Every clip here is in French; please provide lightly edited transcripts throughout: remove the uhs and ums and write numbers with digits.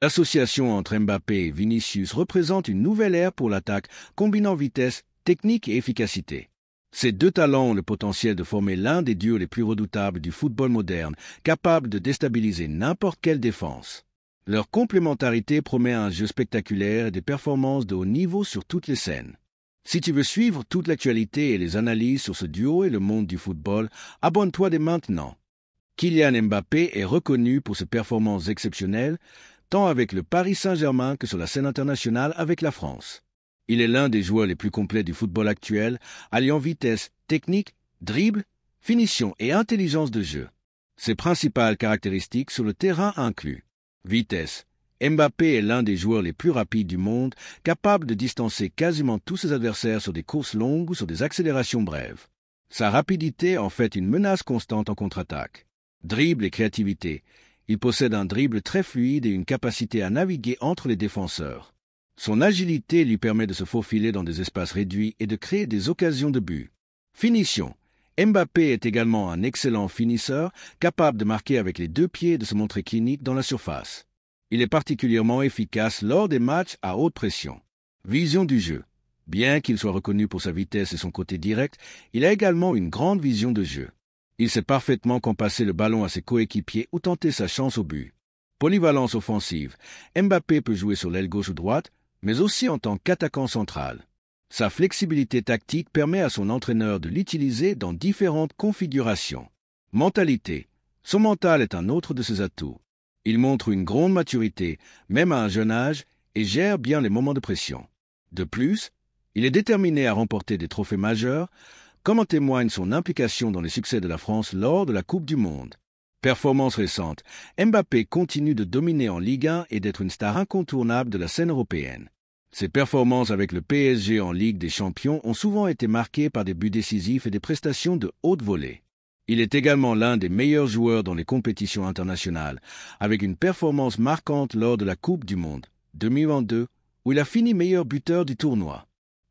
L'association entre Mbappé et Vinicius représente une nouvelle ère pour l'attaque, combinant vitesse, technique et efficacité. Ces deux talents ont le potentiel de former l'un des duos les plus redoutables du football moderne, capable de déstabiliser n'importe quelle défense. Leur complémentarité promet un jeu spectaculaire et des performances de haut niveau sur toutes les scènes. Si tu veux suivre toute l'actualité et les analyses sur ce duo et le monde du football, abonne-toi dès maintenant. Kylian Mbappé est reconnu pour ses performances exceptionnelles, tant avec le Paris Saint-Germain que sur la scène internationale avec la France. Il est l'un des joueurs les plus complets du football actuel, alliant vitesse, technique, dribble, finition et intelligence de jeu. Ses principales caractéristiques sur le terrain incluent vitesse. Mbappé est l'un des joueurs les plus rapides du monde, capable de distancer quasiment tous ses adversaires sur des courses longues ou sur des accélérations brèves. Sa rapidité en fait une menace constante en contre-attaque. Dribble et créativité. Il possède un dribble très fluide et une capacité à naviguer entre les défenseurs. Son agilité lui permet de se faufiler dans des espaces réduits et de créer des occasions de but. Finition. Mbappé est également un excellent finisseur, capable de marquer avec les deux pieds et de se montrer clinique dans la surface. Il est particulièrement efficace lors des matchs à haute pression. Vision du jeu. Bien qu'il soit reconnu pour sa vitesse et son côté direct, il a également une grande vision de jeu. Il sait parfaitement quand passer le ballon à ses coéquipiers ou tenter sa chance au but. Polyvalence offensive. Mbappé peut jouer sur l'aile gauche ou droite, mais aussi en tant qu'attaquant central. Sa flexibilité tactique permet à son entraîneur de l'utiliser dans différentes configurations. Mentalité. Son mental est un autre de ses atouts. Il montre une grande maturité, même à un jeune âge, et gère bien les moments de pression. De plus, il est déterminé à remporter des trophées majeurs, comme en témoigne son implication dans les succès de la France lors de la Coupe du Monde. Performance récente, Mbappé continue de dominer en Ligue 1 et d'être une star incontournable de la scène européenne. Ses performances avec le PSG en Ligue des Champions ont souvent été marquées par des buts décisifs et des prestations de haute volée. Il est également l'un des meilleurs joueurs dans les compétitions internationales, avec une performance marquante lors de la Coupe du Monde 2022, où il a fini meilleur buteur du tournoi.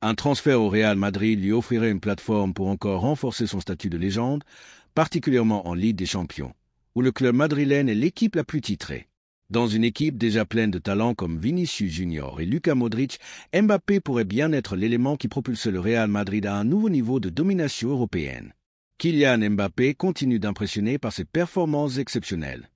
Un transfert au Real Madrid lui offrirait une plateforme pour encore renforcer son statut de légende, particulièrement en Ligue des Champions, où le club madrilène est l'équipe la plus titrée. Dans une équipe déjà pleine de talents comme Vinicius Junior et Luka Modric, Mbappé pourrait bien être l'élément qui propulse le Real Madrid à un nouveau niveau de domination européenne. Kylian Mbappé continue d'impressionner par ses performances exceptionnelles.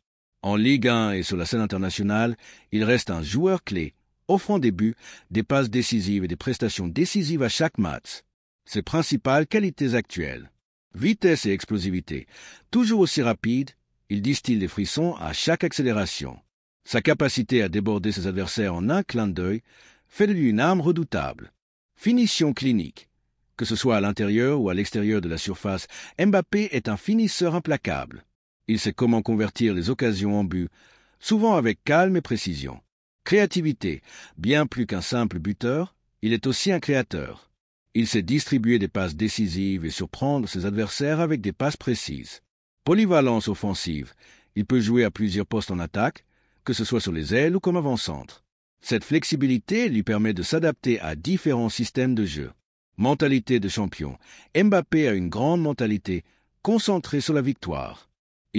En Ligue 1 et sur la scène internationale, il reste un joueur clé, offrant des buts, des passes décisives et des prestations décisives à chaque match. Ses principales qualités actuelles. Vitesse et explosivité. Toujours aussi rapide, il distille des frissons à chaque accélération. Sa capacité à déborder ses adversaires en un clin d'œil fait de lui une arme redoutable. Finition clinique. Que ce soit à l'intérieur ou à l'extérieur de la surface, Mbappé est un finisseur implacable. Il sait comment convertir les occasions en but, souvent avec calme et précision. Créativité. Bien plus qu'un simple buteur, il est aussi un créateur. Il sait distribuer des passes décisives et surprendre ses adversaires avec des passes précises. Polyvalence offensive. Il peut jouer à plusieurs postes en attaque, que ce soit sur les ailes ou comme avant-centre. Cette flexibilité lui permet de s'adapter à différents systèmes de jeu. Mentalité de champion. Mbappé a une grande mentalité, concentrée sur la victoire.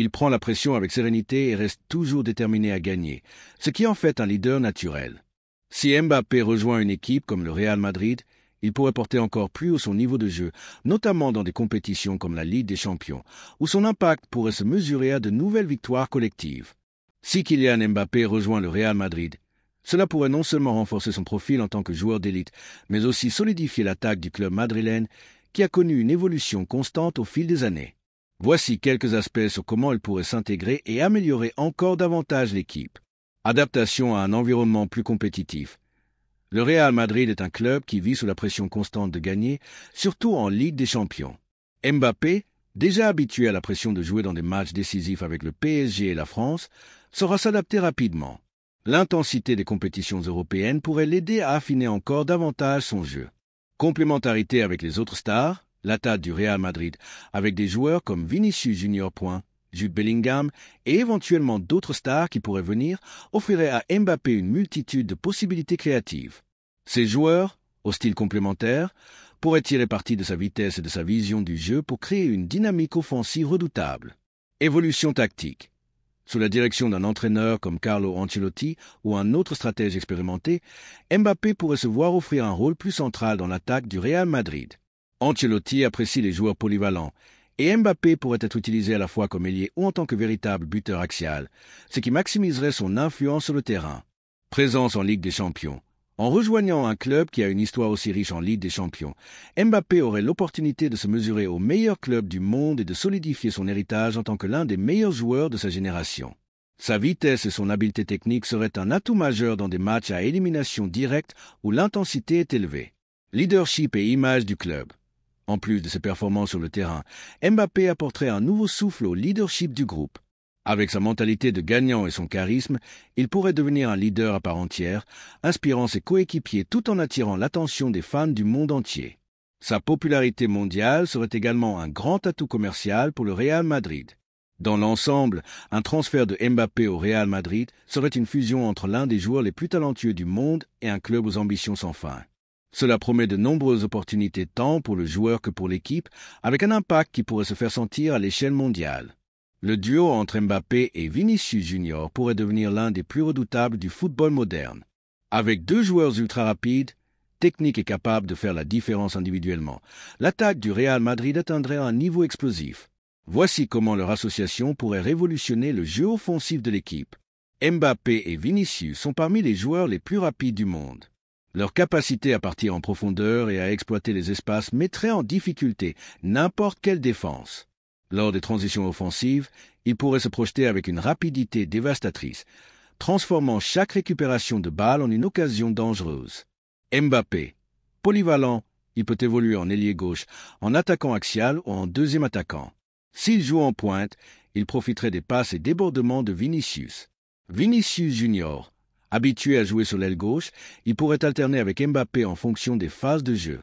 Il prend la pression avec sérénité et reste toujours déterminé à gagner, ce qui en fait un leader naturel. Si Mbappé rejoint une équipe comme le Real Madrid, il pourrait porter encore plus haut son niveau de jeu, notamment dans des compétitions comme la Ligue des Champions, où son impact pourrait se mesurer à de nouvelles victoires collectives. Si Kylian Mbappé rejoint le Real Madrid, cela pourrait non seulement renforcer son profil en tant que joueur d'élite, mais aussi solidifier l'attaque du club madrilène qui a connu une évolution constante au fil des années. Voici quelques aspects sur comment elle pourrait s'intégrer et améliorer encore davantage l'équipe. Adaptation à un environnement plus compétitif. Le Real Madrid est un club qui vit sous la pression constante de gagner, surtout en Ligue des Champions. Mbappé, déjà habitué à la pression de jouer dans des matchs décisifs avec le PSG et la France, saura s'adapter rapidement. L'intensité des compétitions européennes pourrait l'aider à affiner encore davantage son jeu. Complémentarité avec les autres stars, l'attaque du Real Madrid, avec des joueurs comme Vinicius Junior, Jude Bellingham et éventuellement d'autres stars qui pourraient venir, offrirait à Mbappé une multitude de possibilités créatives. Ces joueurs, au style complémentaire, pourraient tirer parti de sa vitesse et de sa vision du jeu pour créer une dynamique offensive redoutable. Évolution tactique. Sous la direction d'un entraîneur comme Carlo Ancelotti ou un autre stratège expérimenté, Mbappé pourrait se voir offrir un rôle plus central dans l'attaque du Real Madrid. Ancelotti apprécie les joueurs polyvalents, et Mbappé pourrait être utilisé à la fois comme ailier ou en tant que véritable buteur axial, ce qui maximiserait son influence sur le terrain. Présence en Ligue des Champions. En rejoignant un club qui a une histoire aussi riche en Ligue des Champions, Mbappé aurait l'opportunité de se mesurer au meilleur club du monde et de solidifier son héritage en tant que l'un des meilleurs joueurs de sa génération. Sa vitesse et son habileté technique seraient un atout majeur dans des matchs à élimination directe où l'intensité est élevée. Leadership et image du club. En plus de ses performances sur le terrain, Mbappé apporterait un nouveau souffle au leadership du groupe. Avec sa mentalité de gagnant et son charisme, il pourrait devenir un leader à part entière, inspirant ses coéquipiers tout en attirant l'attention des fans du monde entier. Sa popularité mondiale serait également un grand atout commercial pour le Real Madrid. Dans l'ensemble, un transfert de Mbappé au Real Madrid serait une fusion entre l'un des joueurs les plus talentueux du monde et un club aux ambitions sans fin. Cela promet de nombreuses opportunités tant pour le joueur que pour l'équipe, avec un impact qui pourrait se faire sentir à l'échelle mondiale. Le duo entre Mbappé et Vinicius Junior pourrait devenir l'un des plus redoutables du football moderne. Avec deux joueurs ultra rapides, techniques et capables de faire la différence individuellement, l'attaque du Real Madrid atteindrait un niveau explosif. Voici comment leur association pourrait révolutionner le jeu offensif de l'équipe. Mbappé et Vinicius sont parmi les joueurs les plus rapides du monde. Leur capacité à partir en profondeur et à exploiter les espaces mettrait en difficulté n'importe quelle défense. Lors des transitions offensives, ils pourraient se projeter avec une rapidité dévastatrice, transformant chaque récupération de balle en une occasion dangereuse. Mbappé, polyvalent, il peut évoluer en ailier gauche, en attaquant axial ou en deuxième attaquant. S'il joue en pointe, il profiterait des passes et débordements de Vinicius. Vinicius Junior, habitué à jouer sur l'aile gauche, il pourrait alterner avec Mbappé en fonction des phases de jeu.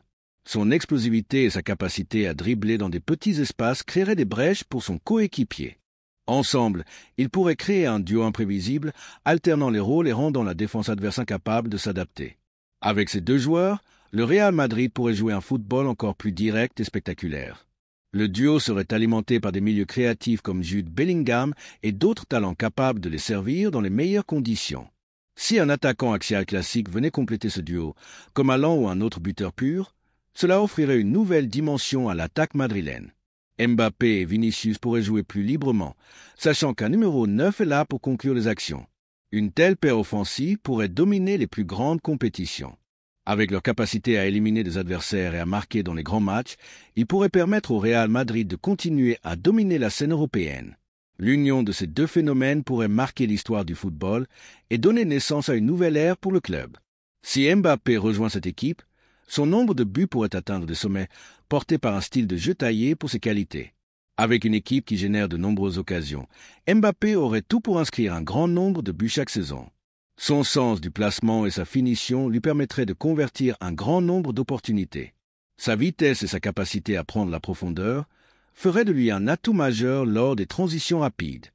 Son explosivité et sa capacité à dribbler dans des petits espaces créeraient des brèches pour son coéquipier. Ensemble, ils pourraient créer un duo imprévisible, alternant les rôles et rendant la défense adverse incapable de s'adapter. Avec ces deux joueurs, le Real Madrid pourrait jouer un football encore plus direct et spectaculaire. Le duo serait alimenté par des milieux créatifs comme Jude Bellingham et d'autres talents capables de les servir dans les meilleures conditions. Si un attaquant axial classique venait compléter ce duo, comme Haaland ou un autre buteur pur, cela offrirait une nouvelle dimension à l'attaque madrilène. Mbappé et Vinicius pourraient jouer plus librement, sachant qu'un numéro 9 est là pour conclure les actions. Une telle paire offensive pourrait dominer les plus grandes compétitions. Avec leur capacité à éliminer des adversaires et à marquer dans les grands matchs, ils pourraient permettre au Real Madrid de continuer à dominer la scène européenne. L'union de ces deux phénomènes pourrait marquer l'histoire du football et donner naissance à une nouvelle ère pour le club. Si Mbappé rejoint cette équipe, son nombre de buts pourrait atteindre des sommets, portés par un style de jeu taillé pour ses qualités. Avec une équipe qui génère de nombreuses occasions, Mbappé aurait tout pour inscrire un grand nombre de buts chaque saison. Son sens du placement et sa finition lui permettraient de convertir un grand nombre d'opportunités. Sa vitesse et sa capacité à prendre la profondeur feraient de lui un atout majeur lors des transitions rapides.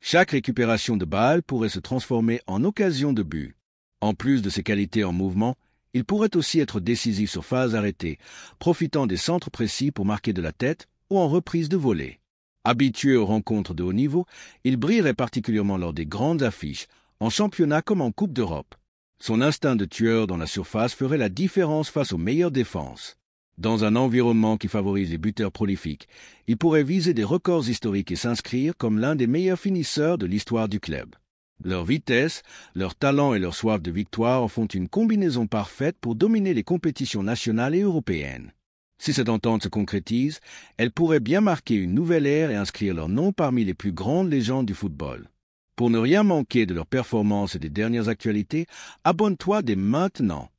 Chaque récupération de balle pourrait se transformer en occasion de but. En plus de ses qualités en mouvement, il pourrait aussi être décisif sur phase arrêtée, profitant des centres précis pour marquer de la tête ou en reprise de volée. Habitué aux rencontres de haut niveau, il brillerait particulièrement lors des grandes affiches, en championnat comme en Coupe d'Europe. Son instinct de tueur dans la surface ferait la différence face aux meilleures défenses. Dans un environnement qui favorise les buteurs prolifiques, il pourrait viser des records historiques et s'inscrire comme l'un des meilleurs finisseurs de l'histoire du club. Leur vitesse, leur talent et leur soif de victoire en font une combinaison parfaite pour dominer les compétitions nationales et européennes. Si cette entente se concrétise, elle pourrait bien marquer une nouvelle ère et inscrire leur nom parmi les plus grandes légendes du football. Pour ne rien manquer de leurs performances et des dernières actualités, abonne-toi dès maintenant.